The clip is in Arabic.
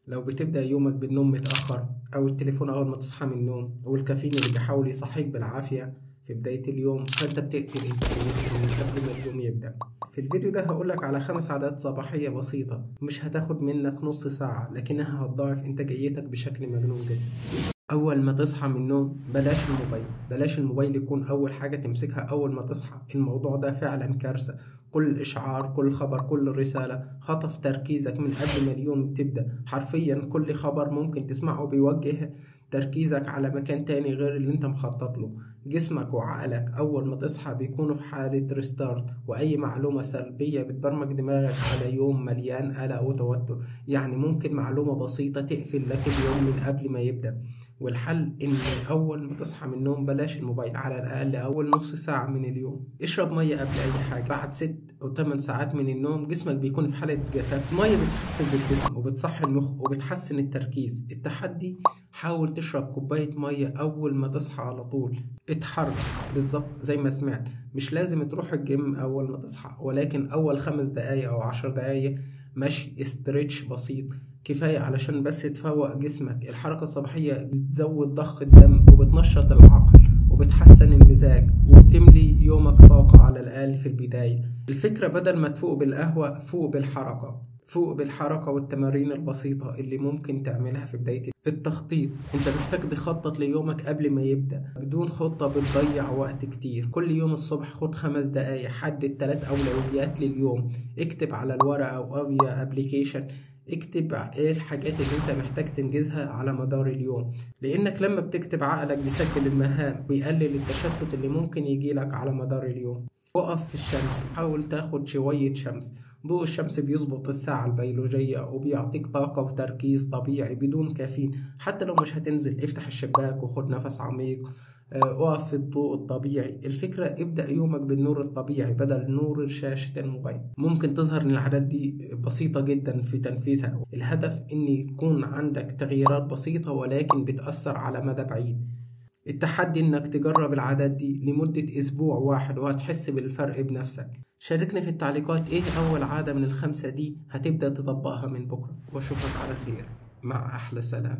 لو بتبدأ يومك بالنوم متأخر أو التليفون أول ما تصحى من النوم والكافيين اللي بيحاول يصحيك بالعافية في بداية اليوم، فأنت بتقتل إنتاجيتك من قبل ما اليوم يبدأ. في الفيديو ده هقولك على 5 عادات صباحية بسيطة مش هتاخد منك نص ساعة، لكنها هتضاعف إنتاجيتك بشكل مجنون جدا. أول ما تصحى من النوم بلاش الموبايل يكون أول حاجة تمسكها أول ما تصحى. الموضوع ده فعلا كارثة. كل إشعار، كل خبر، كل رسالة خطف تركيزك من قبل ما اليوم تبدأ. حرفيا كل خبر ممكن تسمعه بيوجه تركيزك على مكان تاني غير اللي انت مخطط له. جسمك وعقلك أول ما تصحى بيكونوا في حالة ريستارت، وأي معلومة سلبية بتبرمج دماغك على يوم مليان قلق وتوتر. يعني ممكن معلومة بسيطة تقفل لك اليوم من قبل ما يبدأ. والحل إن أول ما تصحى من النوم بلاش الموبايل، على الأقل أول نص ساعة من اليوم. اشرب مية قبل أي حاجة. بعد 6 أو 8 ساعات من النوم جسمك بيكون في حالة جفاف. المية بتحفز الجسم وبتصحي المخ وبتحسن التركيز. التحدي: حاول تشرب كوباية مية أول ما تصحى على طول. اتحرك بالظبط زي ما سمعت، مش لازم تروح الجيم أول ما تصحى، ولكن أول 5 دقايق أو 10 دقايق مشي استرتش بسيط كفاية علشان بس تفوق جسمك. الحركة الصباحية بتزود ضخ الدم وبتنشط العقل وبتحسن المزاج وبتملي يومك طاقة على الأقل في البداية. الفكرة بدل ما تفوق بالقهوة، فوق بالحركة والتمارين البسيطة اللي ممكن تعملها في بداية التخطيط. انت محتاج تخطط ليومك قبل ما يبدأ. بدون خطة بتضيع وقت كتير. كل يوم الصبح خد 5 دقايق، حدد 3 أولويات لليوم. اكتب على الورقة أو فيا ابليكيشن، اكتب ايه الحاجات اللي انت محتاج تنجزها على مدار اليوم، لانك لما بتكتب عقلك بيسجل المهام، بيقلل التشتت اللي ممكن يجيلك على مدار اليوم. وقف في الشمس، حاول تاخد شوية شمس. ضوء الشمس بيظبط الساعة البيولوجية وبيعطيك طاقة وتركيز طبيعي بدون كافيين. حتى لو مش هتنزل، افتح الشباك وخد نفس عميق. اقف في الضوء الطبيعي. الفكرة ابدأ يومك بالنور الطبيعي بدل نور شاشة الموبايل. ممكن تظهر ان العادات دي بسيطة جدا في تنفيذها. الهدف ان يكون عندك تغييرات بسيطة ولكن بتأثر على مدى بعيد. التحدي انك تجرب العادات دي لمدة اسبوع واحد وهتحس بالفرق بنفسك. شاركني في التعليقات ايه اول عادة من ال5 دي هتبدأ تطبقها من بكرة، واشوفك على خير. مع احلى سلام.